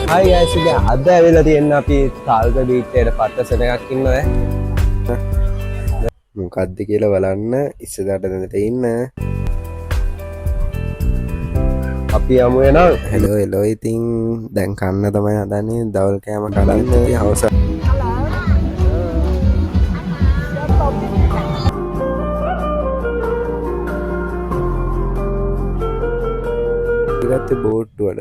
හයි guys ඉතින් අද ඇවිල්ලා තියෙන අපි තාල්ක බීච් එකට පත්තසන එකක් ඉන්නවා මොකක්ද කියලා බලන්න ඉස්සරහට දැනට ඉන්න අපි යමු එනවා හෙලෝ ඉතින් දැන් කන්න තමයි හදන්නේ දවල් කෑම කලන්න හවස ඉරත් බෝට්ටුවල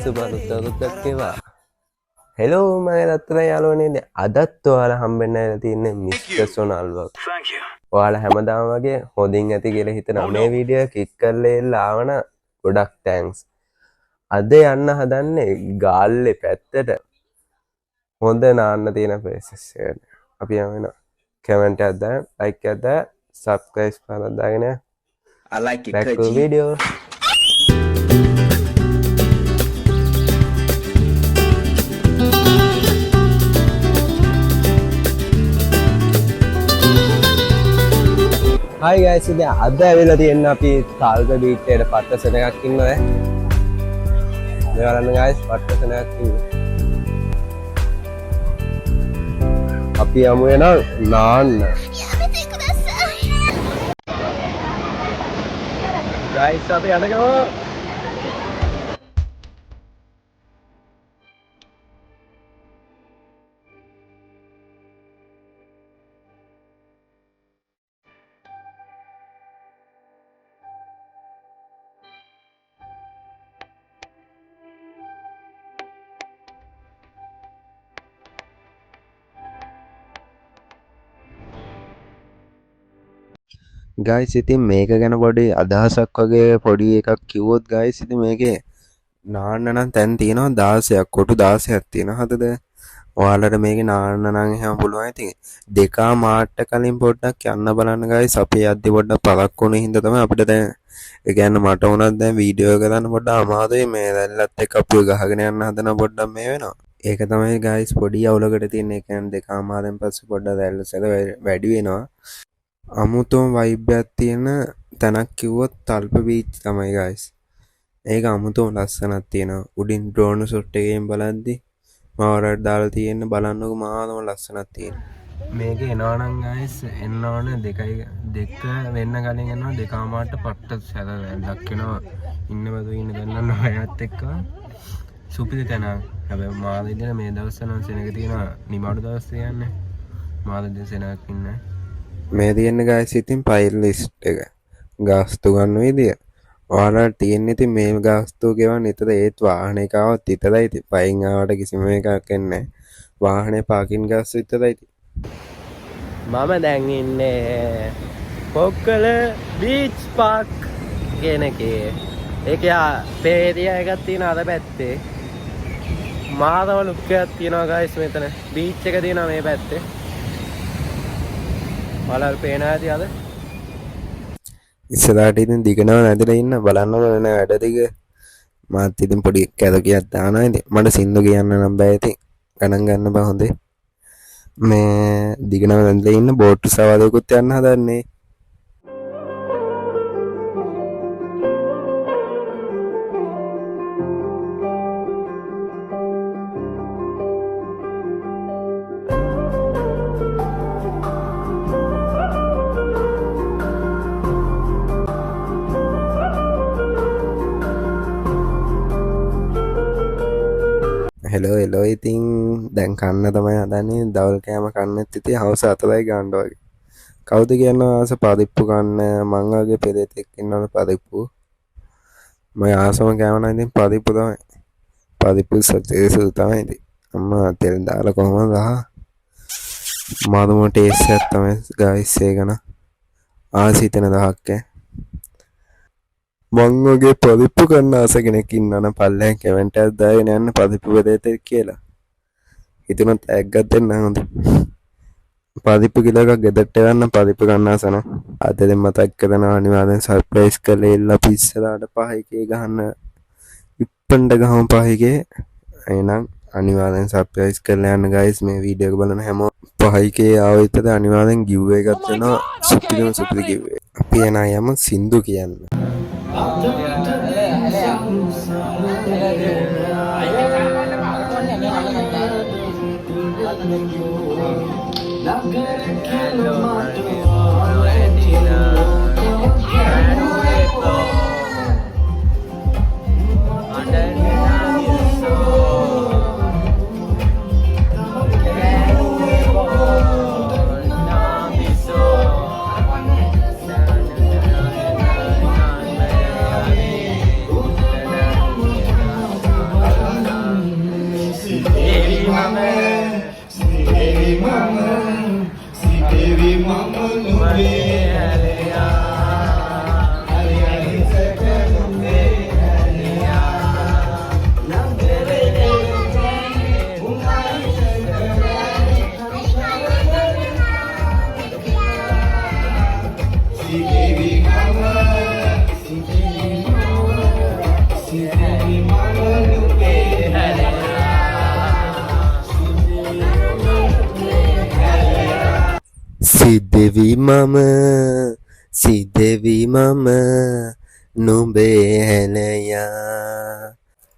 සුබනුත්තරුත්තක්කේවා හෙලෝ මම රත්න යාළුවනේ අදත් ඔයාලා හම්බෙන්න ඇවිල්ලා තින්නේ මිස්ටර් සොනල් වලොග්. ඔයාලා හැමදාම වගේ හොඳින් ඇති කියලා හිතනවා මේ වීඩියෝ ක්ලික් කරලා එල්ල ආවන ගොඩක් තෑන්ක්ස්. අද යන්න හදන්නේ ගාල්ලේ පැත්තට හොඳ නාන්න තියෙන ප්ලේසස් එකට. අපි යමු කමෙන්ට් එකක් දාන්න, ලයික් එකක් දාන්න, සබ්ස්ක්‍රයිබ් කරලා දාගෙන I like it back to video. Hi guys ඉතින් අද ඇවිල්ලා තියෙන අපි තාල්ක බීච් එකට පත්තසන එකක් ඉන්නවා මේ බලන්න ගයිස් පත්තසන එකක් ඉන්නවා අපි යමු එනවා නාන්න ගයිස් අපි යනවා ගයිස් ඉතින් මේක ගැන පොඩි අදහසක් වගේ පොඩි එකක් කිව්වොත් ගයිස් ඉතින් මේකේ නාන්න නම් තැන් තියෙනවා 16ක් කොටු 16ක් තියෙනවා හදද ඔයාලට මේකේ නාන්න නම් එහෙම පුළුවන් ඉතින් දෙකා මාට්ට කලින් පොඩ්ඩක් යන්න බලන්න ගයිස් අපි යද්දි පොඩ්ඩක් පළක් වුණේ හින්දා තමයි අපිට දැන් ඒ කියන්නේ මට උනත් දැන් වීඩියෝ එක ගන්න පොඩ්ඩක් අමාරුයි මේ දැල්ලත් එක්ක අපිව ගහගෙන යන්න හදන පොඩ්ඩක් මේ වෙනවා ඒක තමයි ගයිස් පොඩි අවුලකට තියෙන ඒ කියන්නේ දෙකා මාරෙන් පස්සේ පොඩ්ඩක් දැල්ල සැල වැඩි වෙනවා අමුතුම වයිබ් එකක් තියෙන තැනක් කිව්වොත් තල්ප බීච් තමයි ගයිස්. ඒක අමුතුම ලස්සනක් තියෙනවා. උඩින් ඩ්‍රෝන් ෂොට් එකෙන් බලද්දි මාවරට දාලා තියෙන බලන්නකො මාවම ලස්සනක් තියෙනවා. මේක එනවා නම් ගයිස් එන්න ඕනේ දෙක වෙන්න කලින් එනවා දෙකමාරට පට්ට සැල වැල්ලක් එනවා. ඉන්න බදු ඉන්න දෙන්නන්න ඔයත් එක්ක සුපිරි තැන. හැබැයි මාළු ඉඳලා මේ දවස් නම් සෙනග තියෙනවා නිමාඩු දවස් කියන්නේ. මාළු ඉඳලා සෙනගක් ඉන්නේ. මේ තියෙන ගයිස් ඉතින් පයිල් ලිස්ට් එක ගාස්තු ගන්න විදිය ඔයාලට තියෙන ඉතින් මේ ගාස්තු ගෙවන්න විතර ඒත් වාහනේ කාවත් විතරයි ඉතින් පයින් ආවට කිසිම එකක් එන්නේ වාහනේ පාකින් ගාස්තු විතරයි ඉතින් මම දැන් ඉන්නේ පොක්කල බීච් පාක් කියන එකේ ඒක පේරියා එකක් තියෙන අර පැත්තේ මාදව ලුක් එකක් තියෙනවා ගයිස් මෙතන බීච් එක තියෙනවා මේ පැත්තේ ඔයාලා පේනවා ඇති අද ඉස්සරහට ඉතින් දිගනව නැදලා ඉන්න බලන්නකො වෙන වැඩ ටික මාත් ඉතින් පොඩි කැදකියක් දානවා ඉතින් මට සින්දු කියන්න නම් බෑ ඉතින් ගණන් ගන්න බෑ හොඳේ මේ දිගනව නැදලා ඉන්න බෝට් සවාදයකුත් යන්න හදන්නේ හෙලෝ ඉතින් දැන් කන්න තමයි හදන්නේ දවල් කෑම කන්නෙත් ඉතින් හවස 4යි ගන්න වගේ කවුද කියනවා ආස පරිප්පු කන්න මං වගේ පෙරේතෙක් ඉන්නවනේ පරිප්පු මම ආසම කෑම නම් ඉතින් පරිප්පු තමයි පරිප්පු සතේසු තමයි ඉතින් අම්මා තෙල් දාලා කොහමද මාදුම ටේස්ට් එකක් තමයි ගයිස් ඒකන ආසිතන දහක්ක මං වගේ පදිප්පු කරන්න ආස කෙනෙක් ඉන්නවනම් පල්ලෙහාන් කමෙන්ට් එකක් දාගෙන යන්න පදිප්පු වෙදේට කියලා. හිතුණත් ඇග්ගක් දෙන්න හොඳයි. පදිප්පු කිලෝ එකක් ගෙදරට ගන්න පදිප්පු ගන්න ආස නම් අද දෙන්න මතක් කරනවා අනිවාර්යෙන් සර්ප්‍රයිස් කරලා එල්ල අපි ඉස්සරහට පහයිකේ ගහන්න ඉප්පන්ඩ ගහමු පහයිකේ. එහෙනම් අනිවාර්යෙන් සබ්ස්ක්‍රයිබ් කරලා යන්න guys. මේ වීඩියෝ එක බලන හැමෝම පහයිකේ ආව විතර අනිවාර්යෙන් giveaway එකක් දෙනවා. සුපිරි giveaway. අපි එන යමු සින්දු කියන්න. සිදෙවි මම නුඹේ හැලයා.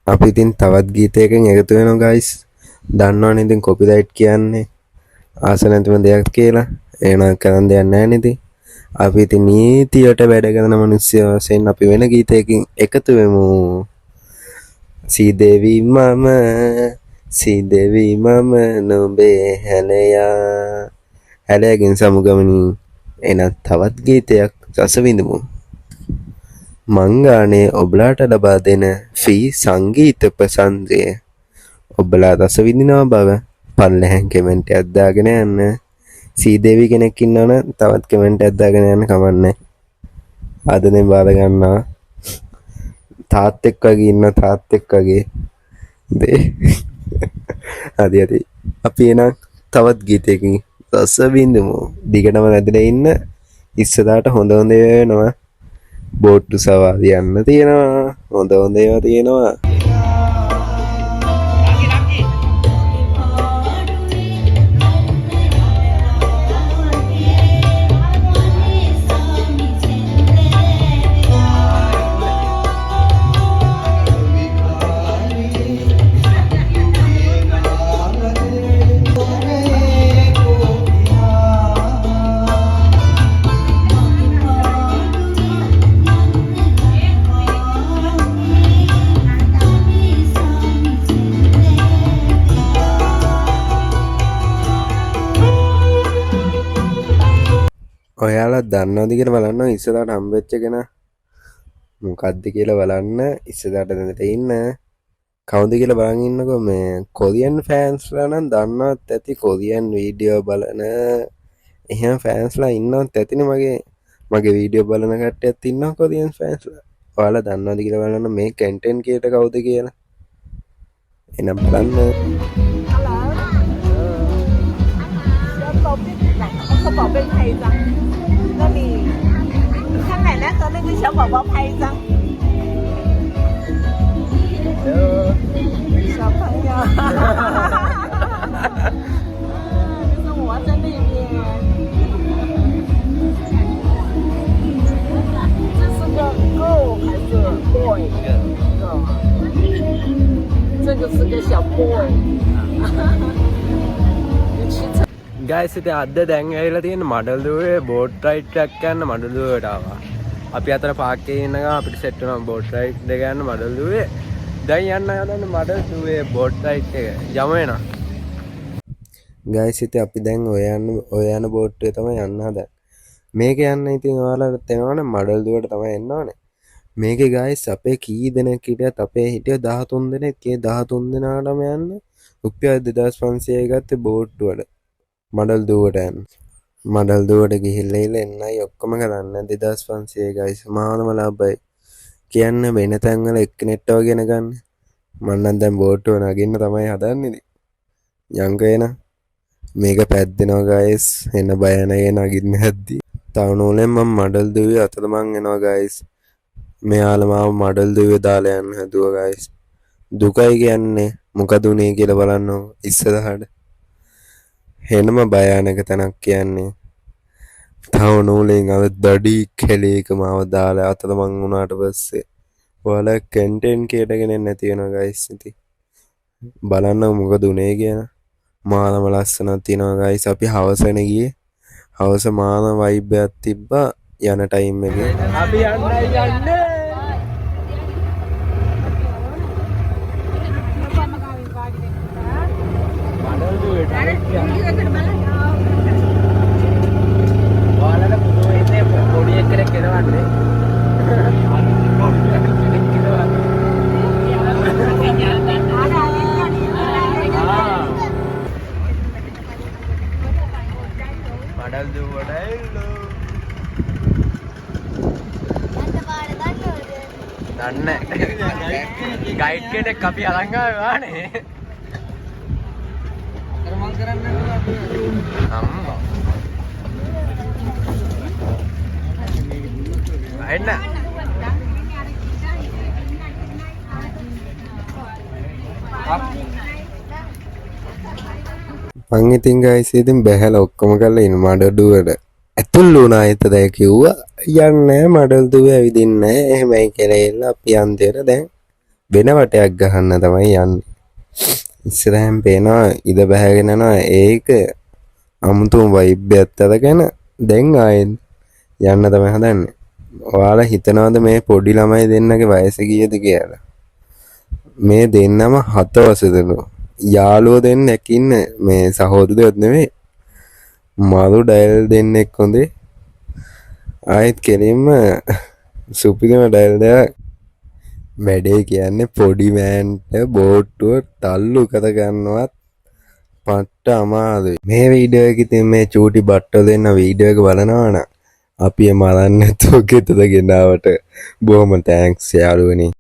අපි ඉතින් තවත් ගීතයකින් එකතු වෙනවා guys. දන්නවනේ ඉතින් කොපිරයිට් කියන්නේ ආස නැතිම දෙයක් කියලා. එහෙනම් කරන්න දෙයක් නැහැ නේද? අපි ඉතින් නීතියට වැඩ කරන මිනිස්සු වශයෙන් අපි වෙන ගීතයකින් එකතු වෙමු. සිදෙවි මම නුඹේ හැලයා. හැලයකින් සමුගමනින් එන තවත් ගීතයක් රස විඳමු. මංගානේ ඔබලාට ලබා දෙන ෆී සංගීත ප්‍රසංගය ඔබලා රස විඳිනවා බව පල්ලෙහාන් කමෙන්ට් එකක් දාගෙන යන්න. සීදේවි කෙනෙක් ඉන්නවනම් තවත් කමෙන්ට් එකක් දාගෙන යන්න කමන්නේ. අද දැන් බාර ගන්නවා තාත්තෙක් වගේ ඉන්න තාත්තෙක් වගේ දේ. හරි අපි එන තවත් ගීතයකින් රස විඳමු. දිගටම නැදලා ඉන්න. ඉස්සරහට හොඳ වෙනවා. බෝට්ටු සවාරි යන්න තියෙනවා. හොඳ ඒවා තියෙනවා. ඔයාලා දන්නවද කියලා බලන්න. ඉස්සරහට හම්බෙච්ච කෙනා මොකද්ද කියලා බලන්න. ඉස්සරහට දැනට ඉන්න කවුද කියලා බලන් ඉන්නකෝ. මේ කොරියන් ෆෑන්ස්ලා නම් දන්නවත් ඇති. කොරියන් වීඩියෝ බලන එහෙම ෆෑන්ස්ලා ඉන්නවත් ඇතිනේ. මගේ වීඩියෝ බලන කට්ටියත් ඉන්නවා කොරියන් ෆෑන්ස්ලා. ඔයාලා දන්නවද කියලා බලන්න මේ කන්ටෙන්ට් ක්‍රියේටර් කවුද කියලා. එනම් බලන්න.和那个小宝宝拍一张。小朋友，就是我在那边。这是个 girl 还是 boy？ girl。这个是个小 boy。ගයිස් ඉතින් අද දැන් ඇවිල්ලා තියෙන මඩල්දුවේ බෝට් රයිඩ් එකක් යන්න මඩල්දුවට ආවා. අපි අතර පාක් එකේ ඉන්නකම් අපිට සෙට් වුණා බෝට් රයිඩ් එක යන්න මඩල්දුවේ. දැන් යන්න හදන්නේ මඩල්දුවේ බෝට් රයිඩ් එක. යමු එනවා. ගයිස් ඉතින් අපි දැන් ඔය යන බෝට්ටුවේ තමයි යන්න හදන්නේ. මේක යන්න ඉතින් ඔයාලට තේරෙනවනේ මඩල්දුවට තමයි එන්න ඕනේ. මේකේ ගයිස් අපේ කී දෙනෙක් හිටියත් අපේ හිටිය 13 දෙනෙක්. ඒ 13 දෙනාටම යන්න රුපියල් 2500 ගත්තේ බෝට්ටුවට. මඩල්දුවට යන්න. මඩල්දුවට ගිහිල්ලා එන්නයි ඔක්කොම කරන්න 2500 ගයිස්. මානම ලාභයි. කියන්න වෙන තැන්වල එක්කෙනෙක්ට වගෙන ගන්න. මම නම් දැන් බෝට්ටුව නගින්න තමයි හදන්නේ. යංකේන මේක පැද්දෙනවා ගයිස්. එන්න බය නැහැ නගින්න හැද්දි. තව නෝලෙන් මම මඩල් දුවේ අතට මං එනවා ගයිස්. මෙයාලා මාව මඩල් දුවේ දාලා යන්න හදුවා ගයිස්. දුකයි කියන්නේ මොකද උනේ කියලා බලන්න ඉස්සරහට. හෙනම භයානක තැනක් කියන්නේ. තව නෝලෙන් අර දඩි කෙලේක මාව දාලා අතට මං උනාට පස්සේ ඔයාලා කන්ටෙන්ට් කේටගෙන නැති වෙනවා ගයිස්. ඉතින් බලන්න මොකද උනේ කියලා. මානම ලස්සනක් තියෙනවා ගයිස්. අපි හවසනේ ගියේ. හවස මාන වයිබ් එකක් තිබ්බා යන ටයිම් එකේ. අපි යන්නේ ඔයාලට පුදුම ඉන්නේ පොඩි එක්කෙනෙක් එනවන්නේ. මඩල් දුවඩයිලෝ. දන්නේ ගයිඩ් කෙනෙක් අපි අරන් ආවේ වානේ. කරමන් කරන්න අම්මා. එන්න. මං ඉතින් ගයිස් ඉතින් බැහැලා ඔක්කොම කරලා ඉන්න මඩඩුවට ඇතුල් වුණා. එතද කිව්වා යන්නේ මඩල් දුවේ ඇවිදින්නේ නැහැ. එහෙමයි කියලා එල්ල අපි අන්තිමට දැන් වෙන වටයක් ගහන්න තමයි යන්නේ. ඉස්සරහින් පේනවා ඉද බැහැගෙන යනවා. ඒක අමුතුම වයිබ් එකක් අරගෙන දැන් ආයෙත් යන්න තමයි හදන්නේ. ඔයාලා හිතනවාද මේ පොඩි ළමයි දෙන්නගේ වයස කීයද කියලා? මේ දෙන්නම 7 වසරලු. යාළුවෝ දෙන්නෙක් ඉන්නේ. මේ සහෝදරයොත් නෙවෙයි. මාළු ඩයල් දෙන්නෙක් හොඳේ. ආයෙත් කෙලින්ම සුපිරිම ඩයල් දෙයක්. වැඩේ කියන්නේ පොඩි මෑන්ට බෝට්ටුව තල්ලු කර ගන්නවත් පට්ට අමාරුයි. මේ වීඩියෝ එක ඉතින් මේ චූටි බට්ටෝ දෙන්න වීඩියෝ එක බලනවා නම් අපි මරන්න නැතුව ගෙදර ගෙනාවට බොහොම තෑන්ක්ස් යාළුවනේ.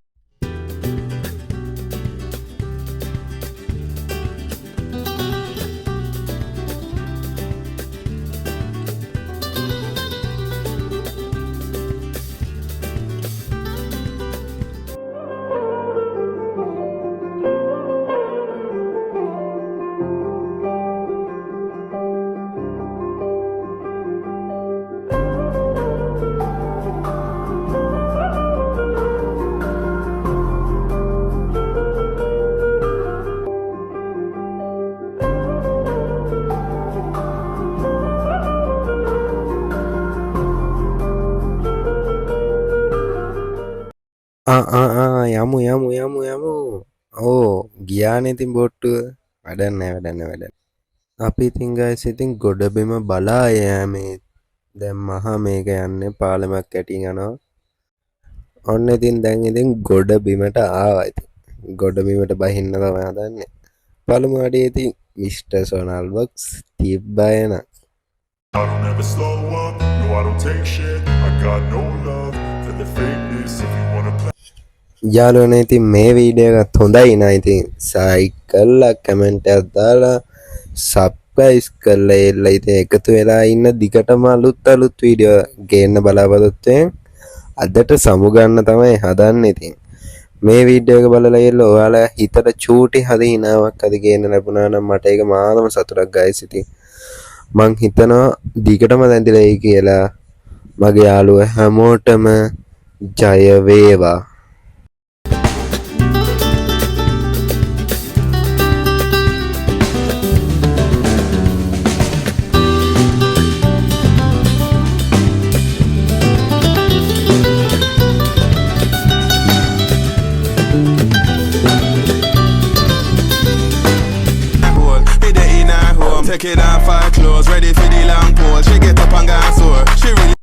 යමු. ඕ ගියානේ ඉතින් බෝට්ටුව. වැඩක් නැහැ. අපි ඉතින් ගයිස් ඉතින් ගොඩබිම බලා යෑමේ දැන් මහා මේක යන්නේ පාලමක් ඇටින් යනවා. ඔන්න ඉතින් දැන් ඉතින් ගොඩබිමට ආවා. ඉතින් ගොඩබිමට බහින්න තමයි හදන්නේ. පළමු අඩියේ ඉතින් මිස්ටර් සොනල් බොක්ස් තිබ්බයන. I don't ever slow up, no I don't take shit. I got no love for the fakeness. If you wanna play යාළුවනේ ඉතින් මේ වීඩියෝ එකත් හොඳයි නා. ඉතින් සයික් කරලා කමෙන්ට් එකක් දාලා සබ්ස්ක්‍රයිබ් කරලා එල්ල ඉතින් එකතු වෙලා ඉන්න දිගටම අලුත් වීඩියෝ ගේන්න බලාපොරොත්තු වෙන. අදට සමු ගන්න තමයි හදන්නේ. ඉතින් මේ වීඩියෝ එක බලලා එල්ල ඔයාලා හිතට චූටි හරි හිනාවක් හරි ගේන්න ලැබුණා නම් මට ඒක මානම සතුටක් ගයිස්. ඉතින් මං හිතනවා දිගටම දැඳිලා කියලා. මගේ යාළුවෝ හැමෝටම ජය වේවා. Take it on 5 clothes, ready for the long pole. She get up and go sore. She really